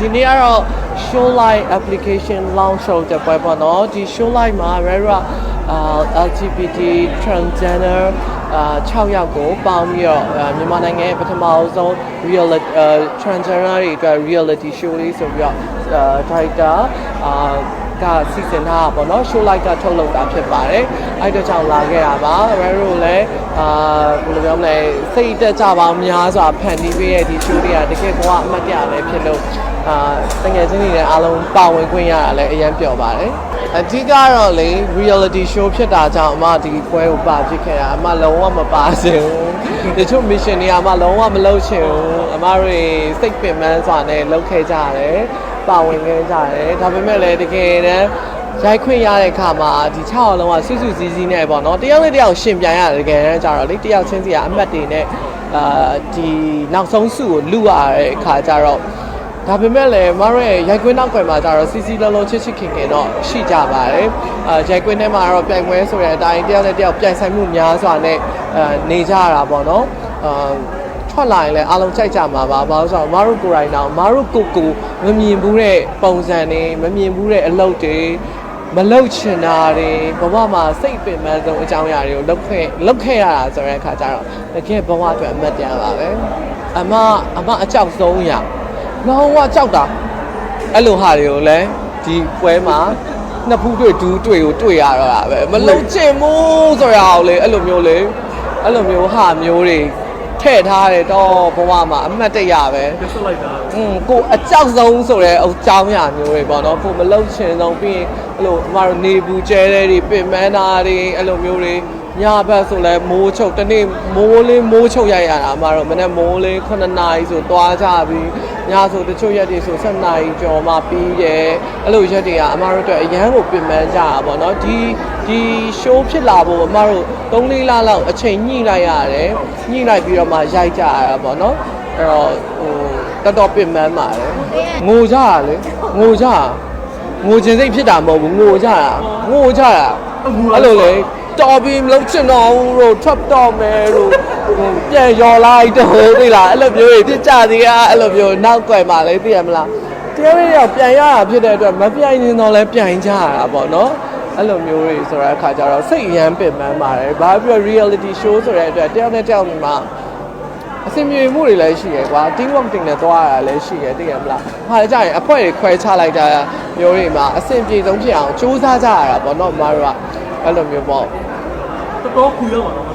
ဒီနေ့ကတော့ show light application launch လုပ်တဲ့ပွဲပေါ့နော်ဒီ show light မှာ LGBT transgender 6 ယောက်ကိုပေါင်းပြီးတော့မြန်မာနိုင်ငံရဲ့ပထမဆုံး reality transgender တွေအတွက် reality show လေးဆိုပြီးတော့ director ကစီစဉ်ထားတာပေါ့နော် show light ကထုတ်လုပ်တာဖြစ်ပါတယ်အဲ့တော့ကြောင့်လာခဲ့တာပါ Rero လည်းဘယ်လိုပြောမလဲစိတ်တက်ကြပါများစွာဖန်တီးပေးတဲ့ဒီ show တွေကတကယ်ဘဝအမှတ်တရလည်းဖြစ်လို့တကယ်ချင်းတွေလည်းအားလုံးပါဝင်ခွင့်ရတာလည်းအရင်ပျော်ပါတယ်အဓိကတော့လေ reality show ဖြစ်တာကြောင့်အမဒီပွဲကိုပါဖြစ်ခဲ့တာအမလုံးဝမပါစင်ဘူးတချို့ mission တွေအမလုံးဝမလုပ်ချင်ဘူးအမတွေစိတ်ပင်ပန်းစွာနဲ့လုပ်ခဲ့ကြတယ်ပါဝင်ခဲ့ကြတယ်ဒါပေမဲ့လည်းတကယ်တမ်းရိုက်ခွင့်ရတဲ့အခါမှာဒီ6အောင်လုံးကစွစွစည်းစည်းနဲ့ပေါ့နော်တယောက်နဲ့တယောက်ရှင်ပြန်ရတယ်တကယ်တမ်းကြတော့လေတယောက်ချင်းစီကအမှတ်တွေနဲ့ဒီနောက်ဆုံးစုကိုလူရတဲ့အခါကျတော့ဒါပေမဲ့လည်းမတို့ရဲ့ရိုက်ခွင်းနောက်ကွယ်မှာကျတော့စီစီလုံးလုံးချစ်ချစ်ခင်ခင်တော့ရှိကြပါတယ်ရိုက်ခွင်းထဲမှာတော့ပြိုင်ပွဲဆိုတဲ့အတိုင်းတယောက်နဲ့တယောက်ပြိုင်ဆိုင်မှုများစွာနဲ့နေကြရတာပေါ့နော်ထွက်လာရင်လည်းအားလုံးကြိုက်ကြမှာပါဘာလို့ဆိုတော့မတို့ကိုယ်တိုင်တော့မတို့ကိုမမြင်ဘူးတဲ့ပုံစံတွေမမြင်ဘူးတဲ့အလုပ်တွေမလုပ်ချင်တာတွေဘဝမှာစိတ်ပင်ပန်းဆုံးအကြောင်းအရာတွေကိုလုပ်ခဲ့ရတာဆိုတဲ့အခါကျတော့တကယ်ဘဝအတွက်အမှတ်တရပါပဲအမအကြောက်ဆုံးရလုံးဝကြောက်တာအဲ့လိုဟာတွေကိုလည်းဒီပွဲမှာနှစ်ဖူးတွေ့ဒူးတွေ့ကိုတွေ့ရတော့တာပဲမလုံးချင်ဘူးဆိုရအောင်လေအဲ့လိုမျိုးလေအဲ့လိုမျိုးဟာမျိုးတွေထည့်ထားတယ်တော့ဘဝမှာအမှတ်တရပဲဆွလိုက်တာကိုအကြောက်ဆုံးဆိုတဲ့အကြောင်းအရာမျိုးတွေပေါ့နော်ကိုမလုံးချင်ဆုံးပြီးရင်အဲ့လိုအမတို့နေဘူးကျဲတဲ့တွေပင်မန်းတာတွေအဲ့လိုမျိုးတွေညဘက်ဆိုလဲမိုးချုပ်တနေ့မိုးလေးမိုးချုပ်ရရတာအမတို့မနေ့မိုးလေး9 နာရီဆိုသွားကြပြီးညဆိုတချို့ရက်တွေဆို7 နာရီကျော်မှပြီးရဲအဲ့လိုရက်တွေကအမတို့အတွက်အရန်ကိုပင်ပန်းကြတာပေါ့နော်ဒီ show ဖြစ်လာဖို့အမတို့3-4 လလောက်အချိန်ညှိလိုက်ရတယ်ညှိလိုက်ပြီးတော့မှရိုက်ကြရတာပေါ့နော်အဲ့တော့တော်တော်ပင်ပန်းပါတယ်ငိုကြတာလေငိုကြတာငိုခြင်းစိတ်ဖြစ်တာမဟုတ်ဘူးငိုကြတာအဲ့လိုလေတော်ပြီမလုပ်ချင်တော့ဘူးလို့ထွက်တော့မယ်လို့ပြန်ရော်လိုက်တော့သိလားအဲ့လိုမျိုးတွေဖြစ်ကြသေးတာအဲ့လိုမျိုးနောက်ွယ်မှာလေသိရမလားတရားရည်ပြန်ရတာဖြစ်တဲ့အတွက်မပြိုင်နေတော့လဲပြိုင်ကြရတာပေါ့နော်အဲ့လိုမျိုးတွေဆိုတဲ့အခါကျတော့စိတ်ရမ်းပင်ပန်းပါတယ်ဘာဖြစ်လို့ reality show ဆိုတဲ့အတွက်တယောက်နဲ့တယောက်မှာအဆင်ပြေမှုတွေလည်းရှိရယ်ကွာ team work တင်နဲ့သွားရတာလည်းရှိရယ်သိရမလားဟာကြရင်အဖွဲ့တွေခွဲချလိုက်တာမျိုးတွေမှာအဆင်ပြေဆုံးဖြစ်အောင်စူးစမ်းကြရတာပေါ့နော်မတို့ကအဲ့လိုမျိုးပေါ့တော့ခွေရပါတော့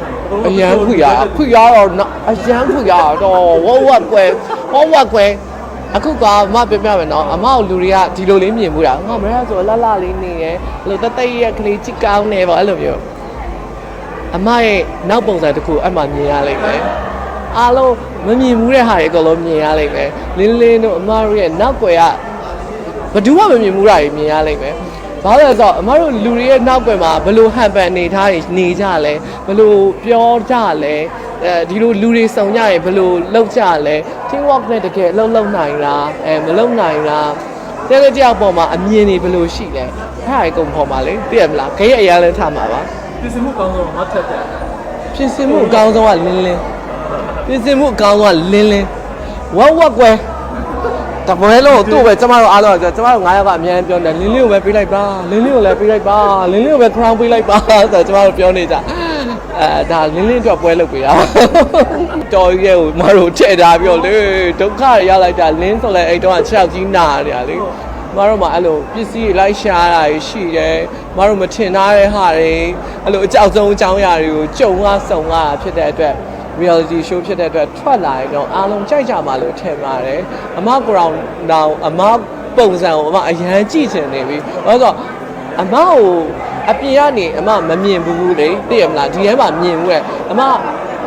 အရန်ခွေရတော့အရန်ခွေရတော့ဝဝကွယ်အခုကမပြပြမယ်နော်အမကိုလူတွေကဒီလိုလေးမြင်မှုတာငါမရဆိုလှလှလေးနေတယ်အဲ့လိုတရက်ကလေးချစ်ကောင်းနေပေါ့အဲ့လိုမျိုးအမရဲ့နောက်ပုံစံတစ်ခုအဲ့မှာမြင်ရလိမ့်မယ်အားလုံးမမြင်ဘူးတဲ့ဟာတွေအကုန်လုံးမြင်ရလိမ့်မယ်လင်းလင်းတို့အမတို့ရဲ့နောက်ွယ်ကဘယ်သူမှမမြင်ဘူးတာတွေမြင်ရလိမ့်မယ်ဘာလို့လဲဆိုတော့အမတို့လူတွေရဲ့နောက်ွယ်မှာဘယ်လိုဟန်ပန်နေထားနေကြလဲဘယ်လိုပြောကြလဲဒီလိုလူတွေစုံကြရင်ဘယ်လိုလုပ်ကြလဲ team work နဲ့တကယ်အလုပ်လုပ်နိုင်လားမလုပ်နိုင်လားတဲ့ကြောက်ပေါ်မှာအမြင်တွေဘယ်လိုရှိလဲအဲ့ဒါအကုန်ပေါ်မှာလေသိရမလားခရက်အရာလဲထားမှာပါပြင်ဆင်မှုကောင်းဆုံးမထက်တယ်ပြင်ဆင်မှုအကောင်းဆုံးကလင်းလင်းပြင်ဆင်မှုအကောင်းဆုံးကလင်းလင်းဝက်ကွယ်တပွဲလုံးသူ့ပဲကျမတို့အားလုံးကျမတို့9 ယောက်ကအများကြီးပြောတယ်လင်းလင်းကိုပဲပေးလိုက်ပါလင်းလင်းကိုလည်းပေးလိုက်ပါလင်းလင်းကိုပဲ crown ပေးလိုက်ပါဆိုတော့ကျမတို့ပြောနေကြဒါလင်းလင်းအတွက်ပွဲလုပ်ပေးတာတော်ရဲကိုမတို့ထည့်ထားပြီးတော့လေဒုက္ခရလိုက်တာလင်းဆိုလဲအဲ့တော့6 ယောက်ကြီးနာနေတာလေမတို့မှအဲ့လိုပစ္စည်းတွေလိုက်ရှာတာရှိတယ်မတို့မထင်ထားတဲ့ဟာတွေအဲ့လိုအကြောက်ဆုံးအကြောင်းအရာတွေကိုကြုံရဆုံရဖြစ်တဲ့အတွက်reality show ဖြစ်တဲ့အတွက်ထွက်လာရင်တော့အားလုံးကြိုက်ကြမှာလို့ထင်ပါတယ်အမကိုရောင်တောင်အမပုံစံကိုအမအရန်ကြည့်ချင်နေပြီဘာလို့ဆိုတော့အမကိုအပြင်ကနေအမမမြင်ဘူးလေသိရမလားဒီထဲမှာမြင်ဘူးရဲ့အမ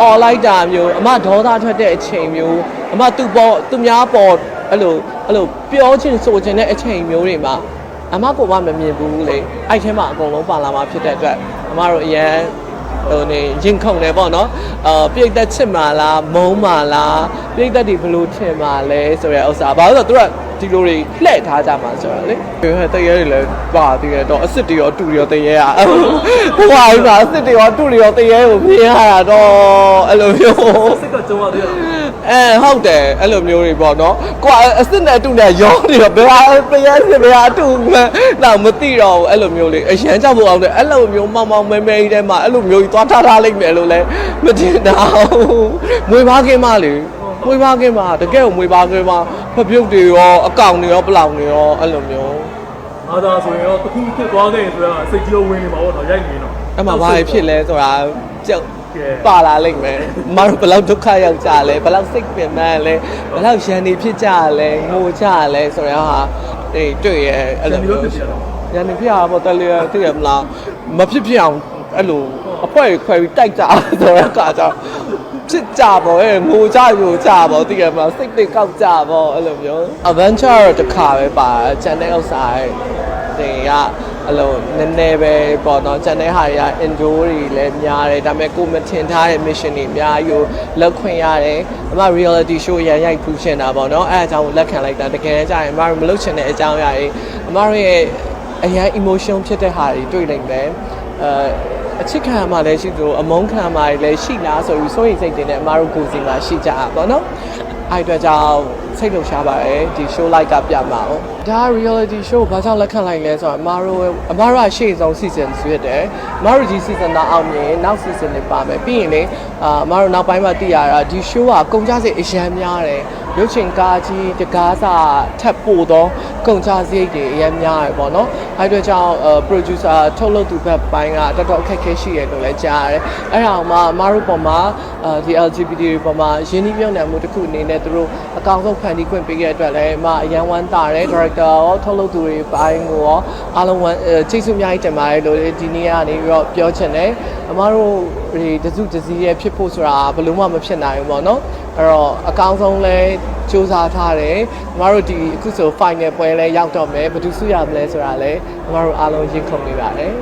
အော်လိုက်တာမျိုးအမဒေါသထွက်တဲ့အချိန်မျိုးအမသူများပေါ်အဲ့လိုပြောချင်ဆိုချင်တဲ့အချိန်မျိုးတွေမှာအမကိုမမြင်ဘူးလေအဲ့ထဲမှာအကုန်လုံးပါလာမှာဖြစ်တဲ့အတွက်အမတို့အရန်ဟိုနေရင်ခုန်တယ်ပေါ့နော်ပြိတ္တချစ်မှာလားမုန်းမှာလားပြိတ္တတွေဘယ်လိုထင်မှာလဲဆိုရဲဥစ္စာဘာလို့ဆိုတော့သူက ဒီလိုတွေလှည့်ထားကြမှာဆိုတော့လေတရေတွေလည်းပါတည်ရတော့အစ်စ်တွေရောတူတွေရောတရေอ่ะဟိုဟာကြီးပါအစ်စ်တွေရောတူတွေရောတရေကိုမြင်ရတာတော့အဲ့လိုမျိုး စိတ်ကကြုံရသေးတယ် ဟုတ်တယ်အဲ့လိုမျိုးတွေပေါ့နော်ကိုကအစ်စ်နဲ့တူနဲ့ရောနေတော့ဘယ်ဟာတရေစစ်ဘယ်ဟာတူမှတော့မသိတော့ဘူးအဲ့လိုမျိုးလေးအရန်ကြောက်ဖို့အောင်တယ်အဲ့လိုမျိုးမောင်မောင်မဲမဲကြီးထဲမှာအဲ့လိုမျိုးကြီးသွားထားလိုက်မယ်လို့လည်းမတင်တော့မွေပါခင်းမလေမွေပါခင်းမတကယ်ကိုမွေပါခင်းမဖပြုတ်တွေရောအကောင်တွေရောပလောင်တွေရောအဲ့လိုမျိုး အားသာဆိုရင်တော့တစ်ခုဖြစ်သွားခဲ့ရင်ဆိုတော့စိတ်ကြီးဝင်နေမှာပေါ့နော်ရိုက်နေတော့ အဲ့မှာဘာဖြစ်လဲဆိုတာကြောက်ပါလာလိမ့်မယ်မတို့ဘယ်လောက်ဒုက္ခရောက်ကြလဲဘယ်လောက်စိတ်ပင်ပန်းလဲဘယ်လောက်ရန်နေဖြစ်ကြလဲငိုကြလဲဆိုတော့ဟာတွေ့ရဲအဲ့လိုမျိုးရန်နေဖြစ်အောင်ပေါ့တလေသိရမလားမဖြစ်ဖြစ်အောင်အဲ့လိုအဖွဲခွဲပြီးတိုက်ကြဆိုတော့ကကြောင့်ဖြစ်ကြပေါ့ငိုကြရိုကြပေါ့သိရမလားစိတ်တွေကောက်ကြပေါ့အဲ့လိုမျိုး adventure တခါပဲပါချန်တဲ့ဥစ္စာတွေကအဲ့လိုနည်းနည်းပဲပေါ့နော်ချန်တဲ့ဟာတွေက indoor တွေလည်းများတယ်ဒါပေမဲ့ကိုမထင်ထားတဲ့ mission တွေအများကြီးကိုလောက်ခွင့်ရတယ်အမ reality show ရရိုက်ဖူးချင်တာပေါ့နော်အဲ့အကြောင်းကိုလက်ခံလိုက်တာတကယ်ကြရင်အမတို့မလုပ်ချင်တဲ့အကြောင်းအရာတွေအမတို့ရဲ့အရင် emotion ဖြစ်တဲ့ဟာတွေတွေ့နိုင်တယ်အချစ်ခံမှလည်းရှိသလိုအမုန်းခံမှလည်းရှိလားဆိုပြီးစိုးရိမ်စိတ်တွေနဲ့အမတို့ကိုယ်စီမှာရှိကြတာပေါ့နော်အဲ့အတွက်ကြောင့်စိတ်လှုပ်ရှားပါတယ်ဒီ show like ကပြမှာ哦ဒါ reality show ဘာကြောင့်လက်ခံလိုက်လဲဆိုတော့အမတို့ကရှေ့ဆုံး season ဖြစ်တယ်အမတို့ဒီ season တော့အောင်မြင်နောက် season တွေပါမယ်ပြီးရင်လေအမတို့နောက်ပိုင်းမှာသိရတာဒီ show ကကုန်ကြစိတ်အရန်များတယ်ရုပ်ရှင်ကားကြီးတကားစာထပ်ပို့တော့ကုန်ကြစရိတ်တွေအရန်များတယ်ပေါ့နော်အဲ့အတွက်ကြောင့် producer ထုတ်လုပ်သူဘက်ပိုင်းကတော်တော်အခက်အခဲရှိရလို့လည်းကြားရတယ်အဲ့ဒါမှအမတို့ပေါ်မှာဒီ LGBT တွေပေါ်မှာရင်းနှီးမြှုပ်နှံမှုတစ်ခုအနေနဲ့သူတို့အကောင့်ဆုံးဖန်တီးခွင့်ပေးခဲ့တဲ့အတွက်လည်းအမအရန်ဝမ်းသာတယ် director ရောထုတ်လုပ်သူတွေပိုင်းကိုရောအားလုံးကျေးဇူးအများကြီးတင်ပါတယ်လို့ဒီနေ့ကနေပြီးတော့ပြောချင်တယ်အမတို့ဒီတစုတစည်းရဲ့ဖြစ်ဖို့ဆိုတာဘယ်လို့မှမဖြစ်နိုင်ဘူးပေါ့နော်အဲ့တော့အကောင့်ဆုံးလဲစူးစမ်းထားတယ်အမတို့ဒီအခုဆို final ပွဲလဲရောက်တော့မယ်ဘယ်သူစုရမလဲဆိုတာလဲအမတို့အားလုံးရင်ခုန်နေပါတယ်